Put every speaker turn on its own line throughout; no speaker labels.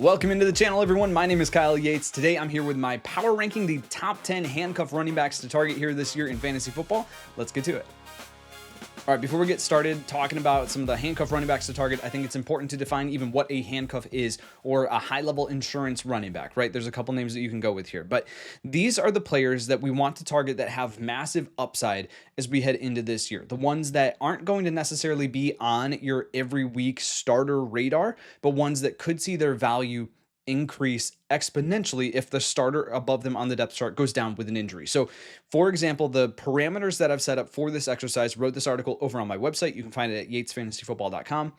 Welcome into the channel, everyone. My name is Kyle Yates. Today I'm here with my power ranking the top 10 handcuff running backs to target here this year in fantasy football. Let's get to it. All right, before we get started talking about some of the handcuff running backs to target, I think it's important to define even what a handcuff is, or a high-level insurance running back, right? There's a couple names that you can go with here, but these are the players that we want to target that have massive upside as we head into this year. The ones that aren't going to necessarily be on your every week starter radar, but ones that could see their value increase exponentially if the starter above them on the depth chart goes down with an injury. So, for example, the parameters that I've set up for this exercise, wrote this article over on my website. You can find it at yatesfantasyfootball.com.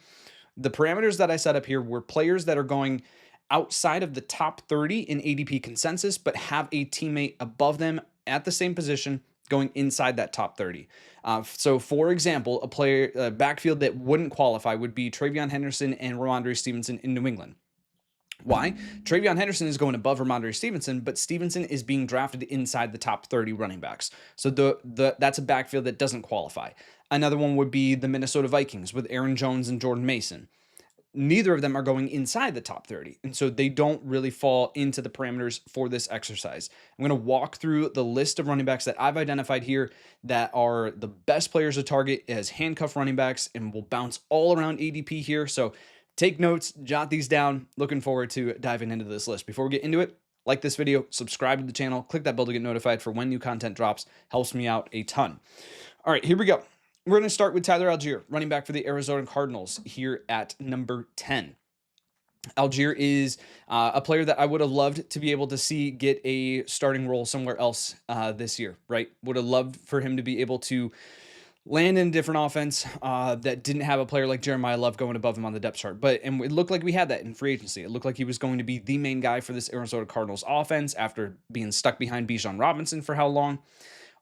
The parameters that I set up here were players that are going outside of the top 30 in ADP consensus, but have a teammate above them at the same position going inside that top 30. So, for example, a backfield that wouldn't qualify would be Travion Henderson and Ramondre Stevenson in New England. Why? Travion Henderson is going above Ramondre Stevenson, but Stevenson is being drafted inside the top 30 running backs. So that's a backfield that doesn't qualify. Another one would be the Minnesota Vikings with Aaron Jones and Jordan Mason. Neither of them are going inside the top 30, and so they don't really fall into the parameters for this exercise. I'm going to walk through the list of running backs that I've identified here that are the best players to target as handcuff running backs, and we'll bounce all around ADP here. So take notes, jot these down. Looking forward to diving into this list. Before we get into it, like this video, subscribe to the channel, click that bell to get notified for when new content drops. Helps me out a ton. All right, here we go. We're going to start with Tyler Allgeier, running back for the Arizona Cardinals, here at number 10. Allgeier is a player that I would have loved to be able to see get a starting role somewhere else this year, right? Would have loved for him to be able to land in a different offense that didn't have a player like Jeremiah Love going above him on the depth chart. And it looked like we had that in free agency. It looked like he was going to be the main guy for this Arizona Cardinals offense after being stuck behind Bijan Robinson for how long.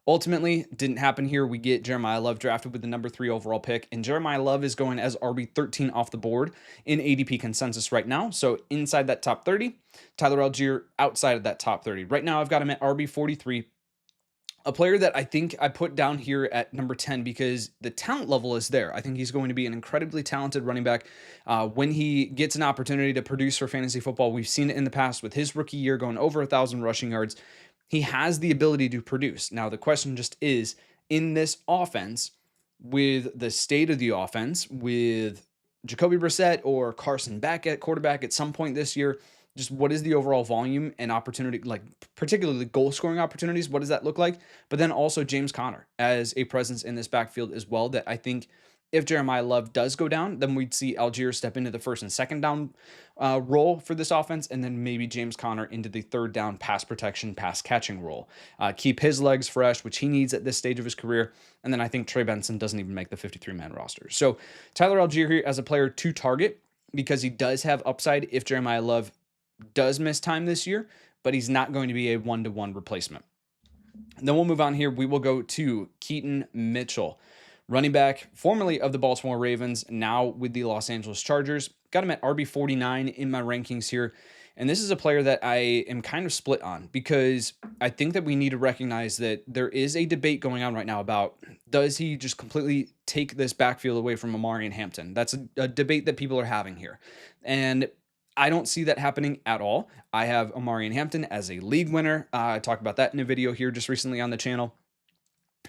Ultimately, didn't happen here. We get Jeremiah Love drafted with the number 3 overall pick, and Jeremiah Love is going as RB13 off the board in ADP consensus right now. So inside that top 30, Tyler Allgeier outside of that top 30. Right now, I've got him at RB43. A player that I think I put down here at number 10 because the talent level is there. I think he's going to be an incredibly talented running back when he gets an opportunity to produce for fantasy football. We've seen it in the past with his rookie year going over 1,000 rushing yards. He has the ability to produce. Now, the question just is, in this offense, with the state of the offense, with Jacoby Brissett or Carson back at quarterback at some point this year, just what is the overall volume and opportunity, like particularly goal scoring opportunities? What does that look like? But then also James Conner as a presence in this backfield as well, that I think if Jeremiah Love does go down, then we'd see Allgeier step into the first and second down role for this offense, and then maybe James Conner into the third down pass protection, pass catching role. Keep his legs fresh, which he needs at this stage of his career. And then I think Trey Benson doesn't even make the 53-man roster. So Tyler Allgeier here as a player to target because he does have upside if Jeremiah Love does miss time this year, but he's not going to be a one-to-one replacement. Then we'll move on here. We will go to Keaton Mitchell, running back formerly of the Baltimore Ravens, now with the Los Angeles Chargers. Got him at RB49 in my rankings here. And this is a player that I am kind of split on because I think that we need to recognize that there is a debate going on right now about, does he just completely take this backfield away from Amari and Hampton? That's a debate that people are having here. And I don't see that happening at all. I have Amari and Hampton as a league winner. I talked about that in a video here just recently on the channel.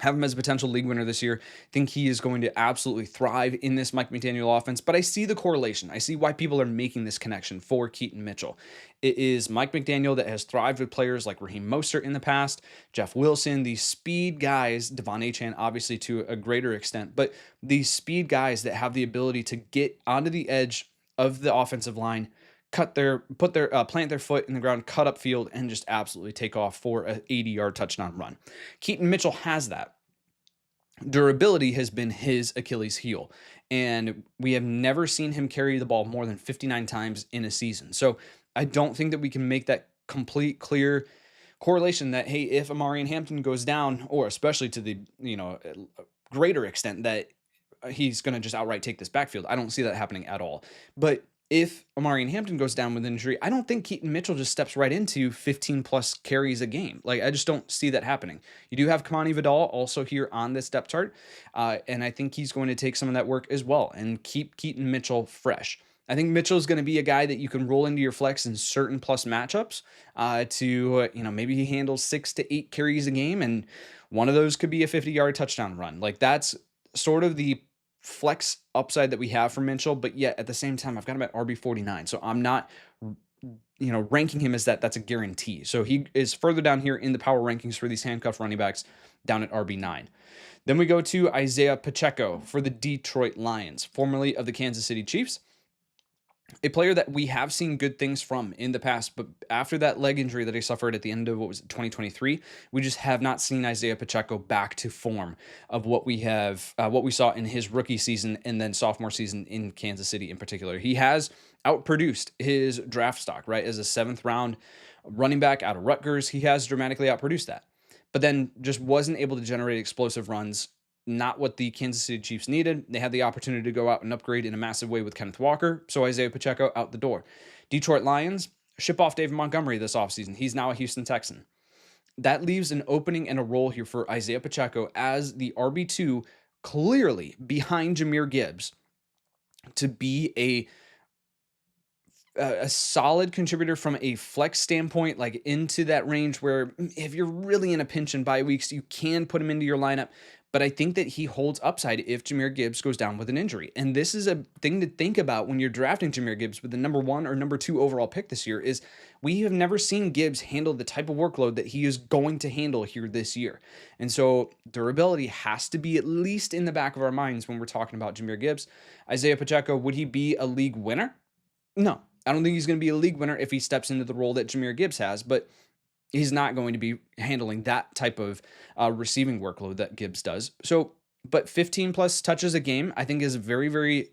Have him as a potential league winner this year. Think he is going to absolutely thrive in this Mike McDaniel offense, but I see the correlation. I see why people are making this connection for Keaton Mitchell. It is Mike McDaniel that has thrived with players like Raheem Mostert in the past, Jeff Wilson, these speed guys, Devon Achane obviously to a greater extent, but these speed guys that have the ability to get onto the edge of the offensive line, plant their foot in the ground, cut up field, and just absolutely take off for an 80-yard touchdown run. Keaton Mitchell has that. Durability has been his Achilles heel, and we have never seen him carry the ball more than 59 times in a season. So I don't think that we can make that complete, clear correlation that, hey, if Amari and Hampton goes down, or especially to the greater extent that he's going to just outright take this backfield. I don't see that happening at all. But if Amari and Hampton goes down with injury, I don't think Keaton Mitchell just steps right into 15 plus carries a game. Like, I just don't see that happening. You do have Kamani Vidal also here on this depth chart. And I think he's going to take some of that work as well and keep Keaton Mitchell fresh. I think Mitchell's going to be a guy that you can roll into your flex in certain plus matchups maybe he handles 6 to 8 carries a game, and one of those could be a 50-yard touchdown run. Like that's sort of the flex upside that we have for Mitchell, but yet at the same time, I've got him at RB49. So I'm not ranking him as that's a guarantee. So he is further down here in the power rankings for these handcuff running backs down at RB9. Then we go to Isiah Pacheco for the Detroit Lions, formerly of the Kansas City Chiefs. A player that we have seen good things from in the past, but after that leg injury that he suffered at the end of 2023, we just have not seen Isiah Pacheco back to form of what we saw in his rookie season and then sophomore season in Kansas City in particular. He has outproduced his draft stock, right? As a 7th round running back out of Rutgers, he has dramatically outproduced that, but then just wasn't able to generate explosive runs. Not what the Kansas City Chiefs needed. They had the opportunity to go out and upgrade in a massive way with Kenneth Walker, so Isiah Pacheco out the door. Detroit Lions ship off David Montgomery this offseason. He's now a Houston Texan. That leaves an opening and a role here for Isiah Pacheco as the RB2, clearly behind Jahmyr Gibbs, to be a solid contributor from a flex standpoint, like into that range where if you're really in a pinch in bye weeks, you can put him into your lineup. But I think that he holds upside if Jahmyr Gibbs goes down with an injury. And this is a thing to think about when you're drafting Jahmyr Gibbs with the number 1 or number 2 overall pick this year is we have never seen Gibbs handle the type of workload that he is going to handle here this year. And so durability has to be at least in the back of our minds when we're talking about Jahmyr Gibbs. Isiah Pacheco, would he be a league winner? No, I don't think he's going to be a league winner if he steps into the role that Jahmyr Gibbs has, but he's not going to be handling that type of receiving workload that Gibbs does. So, but 15 plus touches a game, I think is very, very,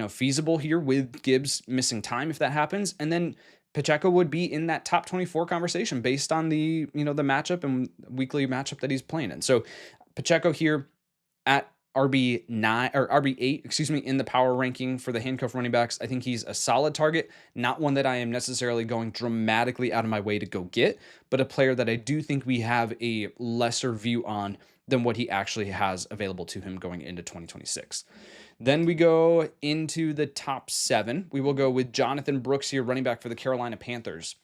feasible here with Gibbs missing time if that happens. And then Pacheco would be in that top 24 conversation based on the matchup and weekly matchup that he's playing in. So Pacheco here at RB9 or RB8, in the power ranking for the handcuff running backs. I think he's a solid target, not one that I am necessarily going dramatically out of my way to go get, but a player that I do think we have a lesser view on than what he actually has available to him going into 2026. Then we go into the top 7. We will go with Jonathon Brooks here, running back for the Carolina Panthers.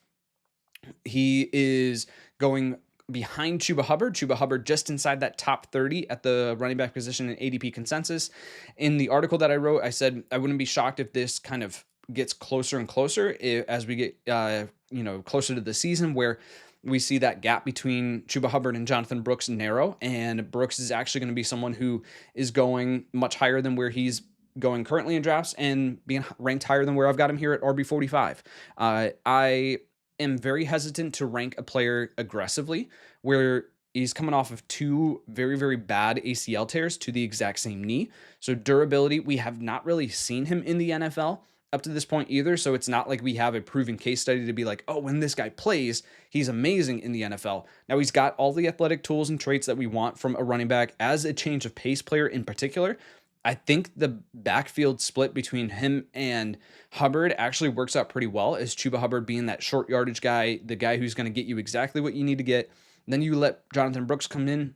He is going behind Chuba Hubbard. Chuba Hubbard just inside that top 30 at the running back position in ADP consensus. In the article that I wrote, I said I wouldn't be shocked if this kind of gets closer and closer as we get closer to the season, where we see that gap between Chuba Hubbard and Jonathon Brooks narrow, and Brooks is actually going to be someone who is going much higher than where he's going currently in drafts and being ranked higher than where I've got him here at RB45. I am very hesitant to rank a player aggressively where he's coming off of 2 very, very bad ACL tears to the exact same knee. So durability, we have not really seen him in the NFL up to this point either. So it's not like we have a proven case study to be like, oh, when this guy plays, he's amazing in the NFL. Now he's got all the athletic tools and traits that we want from a running back as a change of pace player in particular. I think the backfield split between him and Hubbard actually works out pretty well, as Chuba Hubbard being that short yardage guy, the guy who's going to get you exactly what you need to get. Then you let Jonathon Brooks come in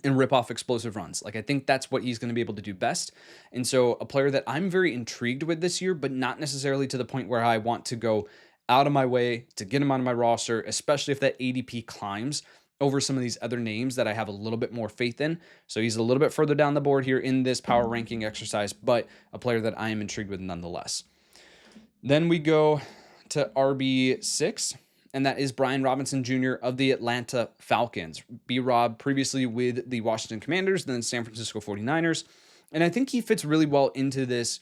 and rip off explosive runs. Like, I think that's what he's going to be able to do best. And so a player that I'm very intrigued with this year, but not necessarily to the point where I want to go out of my way to get him on my roster, especially if that ADP climbs over some of these other names that I have a little bit more faith in. So he's a little bit further down the board here in this power ranking exercise, but a player that I am intrigued with nonetheless. Then we go to RB6, and that is Brian Robinson Jr. of the Atlanta Falcons. B-Rob previously with the Washington Commanders, then San Francisco 49ers. And I think he fits really well into this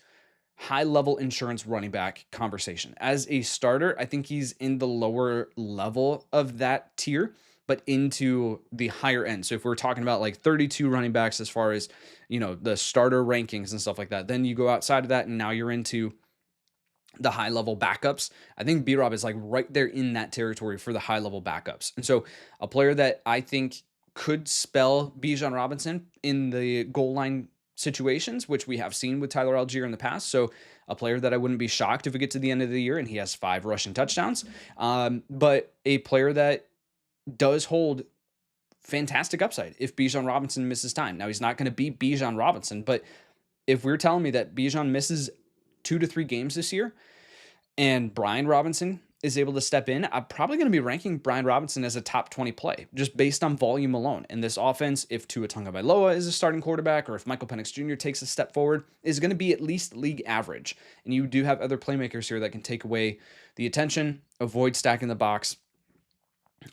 high-level insurance running back conversation. As a starter, I think he's in the lower level of that tier, but into the higher end. So if we're talking about like 32 running backs as far as, the starter rankings and stuff like that, then you go outside of that and now you're into the high level backups. I think B-Rob is like right there in that territory for the high level backups. And so a player that I think could spell Bijan Robinson in the goal line situations, which we have seen with Tyler Allgeier in the past. So a player that I wouldn't be shocked if we get to the end of the year and he has 5 rushing touchdowns. But a player that does hold fantastic upside if Bijan Robinson misses time. Now, he's not going to be Bijan Robinson, but if we're telling me that Bijan misses 2 to 3 games this year, and Brian Robinson is able to step in, I'm probably going to be ranking Brian Robinson as a top 20 play just based on volume alone. And this offense, if Tua Tagovailoa is a starting quarterback or if Michael Penix Jr. takes a step forward, is going to be at least league average. And you do have other playmakers here that can take away the attention, avoid stacking the box.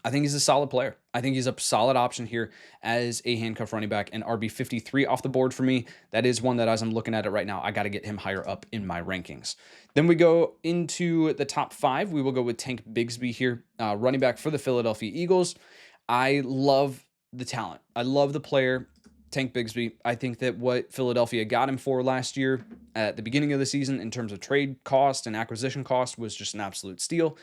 I think he's a solid player. I think he's a solid option here as a handcuff running back, and RB53 off the board for me. That is one that, as I'm looking at it right now, I got to get him higher up in my rankings. Then we go into the top 5. We will go with Tank Bigsby here, running back for the Philadelphia Eagles. I love the talent. I love the player, Tank Bigsby. I think that what Philadelphia got him for last year at the beginning of the season in terms of trade cost and acquisition cost was just an absolute steal.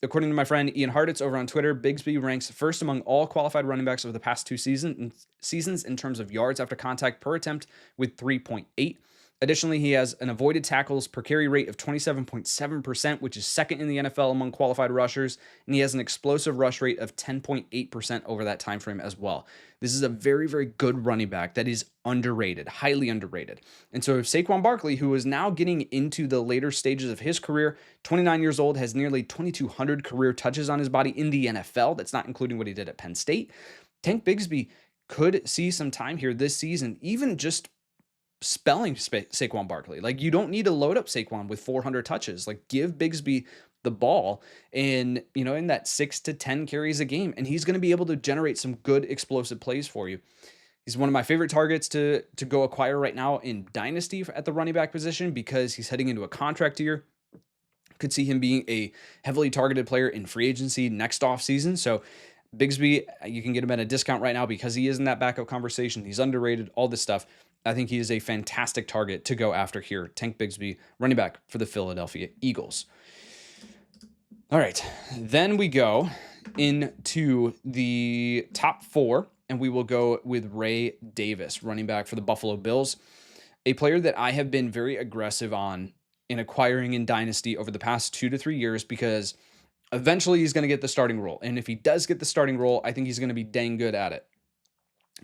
According to my friend Ian Harditz over on Twitter, Bigsby ranks first among all qualified running backs over the past 2 seasons in terms of yards after contact per attempt with 3.8. Additionally, he has an avoided tackles per carry rate of 27.7%, which is second in the NFL among qualified rushers, and he has an explosive rush rate of 10.8% over that time frame as well. This is a very, very good running back that is underrated, highly underrated. And so if Saquon Barkley, who is now getting into the later stages of his career, 29 years old, has nearly 2,200 career touches on his body in the NFL, that's not including what he did at Penn State, Tank Bigsby could see some time here this season, even just spelling Saquon Barkley. Like, you don't need to load up Saquon with 400 touches. Like, give Bigsby the ball in that 6 to 10 carries a game, and he's going to be able to generate some good explosive plays for you. He's one of my favorite targets to go acquire right now in Dynasty at the running back position because he's heading into a contract year. Could see him being a heavily targeted player in free agency next offseason. So Bigsby, you can get him at a discount right now because he is in that backup conversation. He's underrated, all this stuff. I think he is a fantastic target to go after here. Tank Bigsby, running back for the Philadelphia Eagles. All right, then we go into the top 4, and we will go with Ray Davis, running back for the Buffalo Bills, a player that I have been very aggressive on in acquiring in Dynasty over the past 2 to 3 years because eventually he's going to get the starting role. And if he does get the starting role, I think he's going to be dang good at it.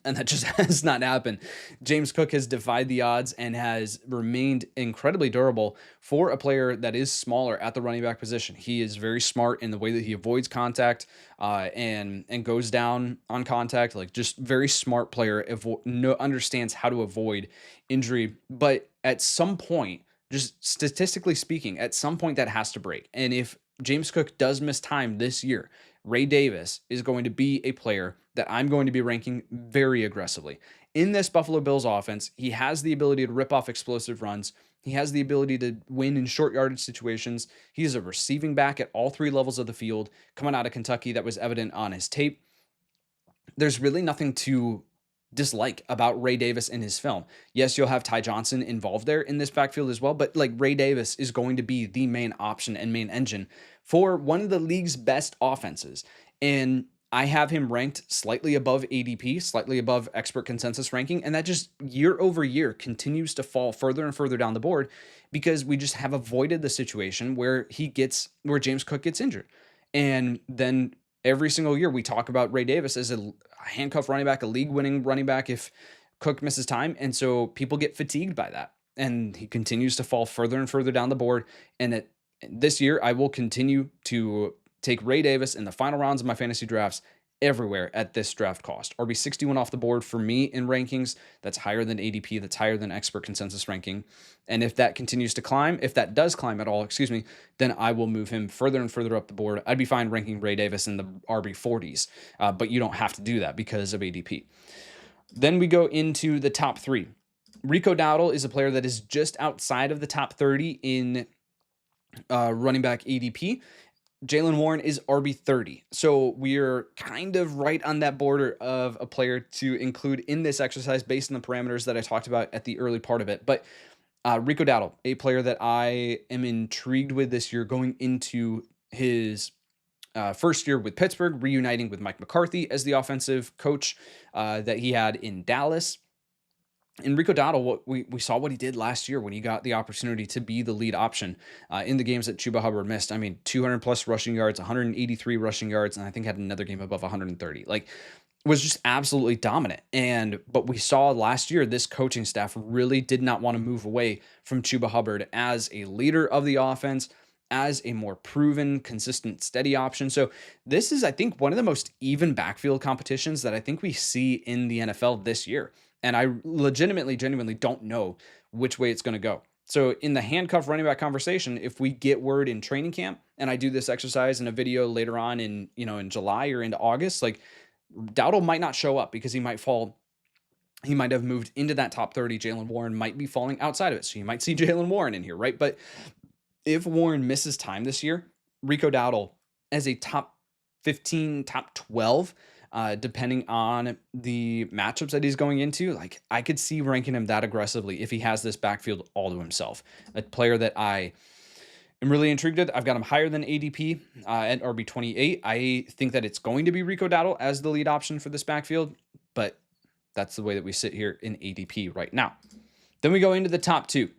And that just has not happened. James Cook has defied the odds and has remained incredibly durable for a player that is smaller at the running back position. He is very smart in the way that he avoids contact and goes down on contact. Like, just very smart player, understands how to avoid injury. But at some point, just statistically speaking, at some point that has to break. And if James Cook does miss time this year, Ray Davis is going to be a player that I'm going to be ranking very aggressively. In this Buffalo Bills offense, he has the ability to rip off explosive runs. He has the ability to win in short yardage situations. He is a receiving back at all 3 levels of the field. Coming out of Kentucky, that was evident on his tape. There's really nothing to dislike about Ray Davis in his film. Yes, you'll have Ty Johnson involved there in this backfield as well, but like, Ray Davis is going to be the main option and main engine for one of the league's best offenses. And I have him ranked slightly above ADP, slightly above expert consensus ranking, and that just year over year continues to fall further and further down the board because we just have avoided the situation where James Cook gets injured. And then every single year we talk about Ray Davis as a handcuff running back, a league-winning running back if Cook misses time, and so people get fatigued by that. And he continues to fall further and further down the board. And this year, I will continue to take Ray Davis in the final rounds of my fantasy drafts everywhere at this draft cost. RB61 off the board for me in rankings. That's higher than ADP. That's higher than expert consensus ranking. And if that continues to climb, if that does climb at all, then I will move him further and further up the board. I'd be fine ranking Ray Davis in the RB40s, but you don't have to do that because of ADP. Then we go into the top 3. Rico Dowdle is a player that is just outside of the top 30 in running back ADP. Jaylen Warren is RB30. So we're kind of right on that border of a player to include in this exercise based on the parameters that I talked about at the early part of it. But Rico Dowdle, a player that I am intrigued with this year going into his first year with Pittsburgh, reuniting with Mike McCarthy as the offensive coach that he had in Dallas. And Rico Dowdle, we saw what he did last year when he got the opportunity to be the lead option in the games that Chuba Hubbard missed. I mean, 200 plus rushing yards, 183 rushing yards, and I think had another game above 130. Like, was just absolutely dominant. But we saw last year, this coaching staff really did not want to move away from Chuba Hubbard as a leader of the offense, as a more proven, consistent, steady option. So this is, I think, one of the most even backfield competitions that I think we see in the NFL this year. And I legitimately, genuinely don't know which way it's going to go. So in the handcuff running back conversation, if we get word in training camp, and I do this exercise in a video later on in July or into August, like Dowdle might not show up because he might fall. He might have moved into that top 30. Jaylen Warren might be falling outside of it. So you might see Jaylen Warren in here, right? But if Warren misses time this year, Rico Dowdle as a top 15, top 12, depending on the matchups that he's going into, like I could see ranking him that aggressively if he has this backfield all to himself. A player that I am really intrigued with. I've got him higher than ADP at RB28. I think that it's going to be Rico Dowdle as the lead option for this backfield, but that's the way that we sit here in ADP right now. Then we go into the top two.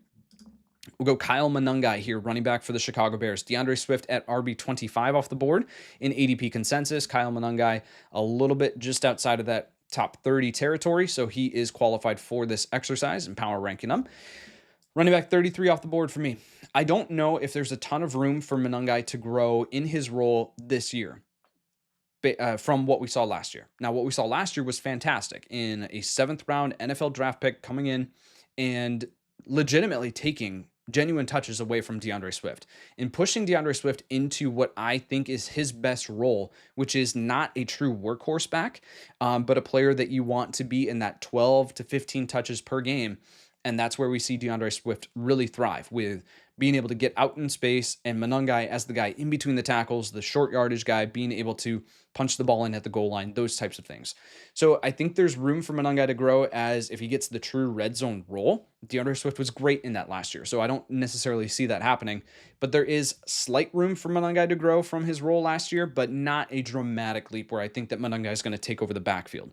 We'll go Kyle Monangai here, running back for the Chicago Bears. DeAndre Swift at RB25 off the board in ADP consensus. Kyle Monangai a little bit just outside of that top 30 territory, so he is qualified for this exercise and power ranking him. Running back 33 off the board for me. I don't know if there's a ton of room for Monangai to grow in his role this year from what we saw last year. Now, what we saw last year was fantastic in a 7th round NFL draft pick coming in and legitimately taking genuine touches away from DeAndre Swift and pushing DeAndre Swift into what I think is his best role, which is not a true workhorse back, but a player that you want to be in that 12 to 15 touches per game. And that's where we see DeAndre Swift really thrive, with being able to get out in space, and Monangai as the guy in between the tackles, the short yardage guy, being able to punch the ball in at the goal line, those types of things. So I think there's room for Monangai to grow as if he gets the true red zone role. DeAndre Swift was great in that last year, so I don't necessarily see that happening. But there is slight room for Monangai to grow from his role last year, but not a dramatic leap where I think that Monangai is going to take over the backfield.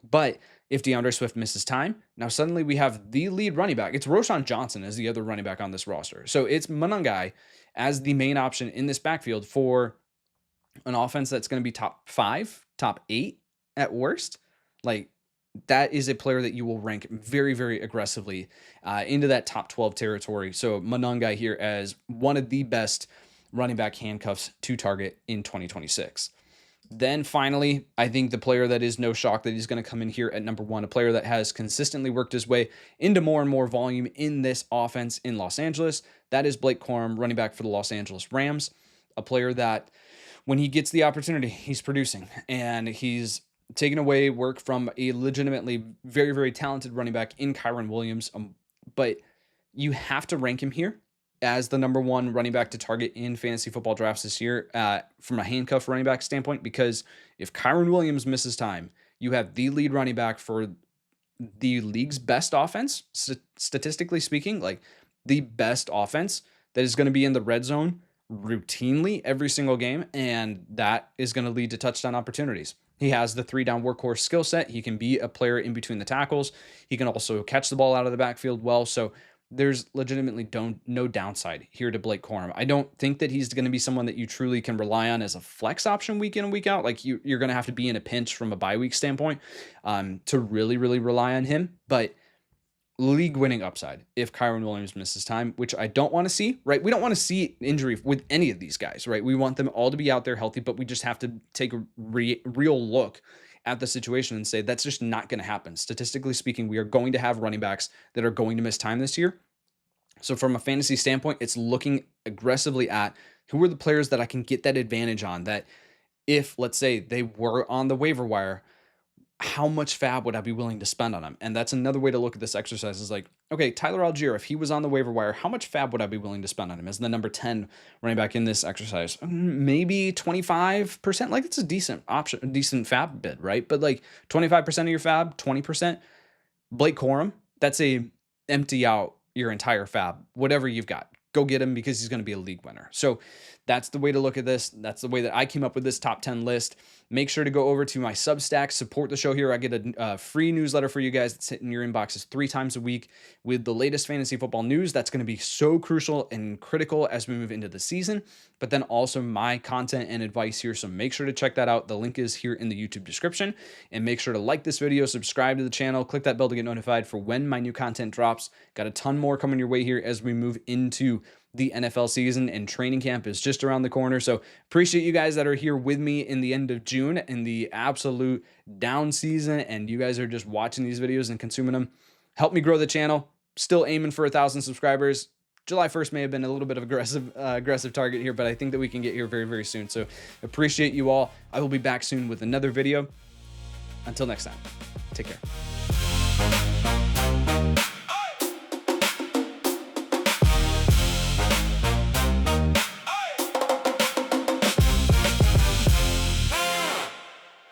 But if DeAndre Swift misses time, now suddenly we have the lead running back. It's Roschon Johnson as the other running back on this roster. So it's Monangai as the main option in this backfield for an offense that's going to be top 5, top 8 at worst. Like, that is a player that you will rank very, very aggressively into that top 12 territory. So Monangai here as one of the best running back handcuffs to target in 2026. Then finally, I think the player that is no shock that he's going to come in here at number 1, a player that has consistently worked his way into more and more volume in this offense in Los Angeles. That is Blake Corum, running back for the Los Angeles Rams, a player that when he gets the opportunity, he's producing, and he's taking away work from a legitimately very, very talented running back in Kyren Williams. But you have to rank him here as the number 1 running back to target in fantasy football drafts this year from a handcuff running back standpoint, because if Kyren Williams misses time, you have the lead running back for the league's best offense, statistically speaking, like the best offense that is going to be in the red zone routinely every single game, and that is going to lead to touchdown opportunities. He has the 3-down workhorse skill set. He can be a player in between the tackles. He can also catch the ball out of the backfield well. So there's legitimately no downside here to Blake Corum. I don't think that he's going to be someone that you truly can rely on as a flex option week in and week out. Like you're going to have to be in a pinch from a bye week standpoint to really, really rely on him. But league winning upside if Kyren Williams misses time, which I don't want to see, right? We don't want to see injury with any of these guys, right? We want them all to be out there healthy, but we just have to take a real look at the situation and say that's just not going to happen. Statistically speaking, we are going to have running backs that are going to miss time this year. So from a fantasy standpoint, it's looking aggressively at who are the players that I can get that advantage on, that if, let's say, they were on the waiver wire, how much fab would I be willing to spend on them? And that's another way to look at this exercise is like, okay, Tyler Allgeier, if he was on the waiver wire, how much fab would I be willing to spend on him as the number 10 running back in this exercise? Maybe 25%. Like, it's a decent option, a decent fab bid, right? But like 25% of your fab, 20%. Blake Corum, that's a empty out your entire fab, whatever you've got. Go get him because he's going to be a league winner. So that's the way to look at this. That's the way that I came up with this top 10 list. Make sure to go over to my Substack, support the show here. I get a free newsletter for you guys that's hitting your inboxes 3 times a week with the latest fantasy football news. That's going to be so crucial and critical as we move into the season, but then also my content and advice here. So make sure to check that out. The link is here in the YouTube description, and make sure to like this video, subscribe to the channel, click that bell to get notified for when my new content drops. Got a ton more coming your way here as we move into the NFL season, and training camp is just around the corner. So appreciate you guys that are here with me in the end of June in the absolute down season, and you guys are just watching these videos and consuming them. Help me grow the channel. Still aiming for 1,000 subscribers. July 1st may have been a little bit of aggressive target here, but I think that we can get here very, very soon. So appreciate you all. I will be back soon with another video. Until next time, take care.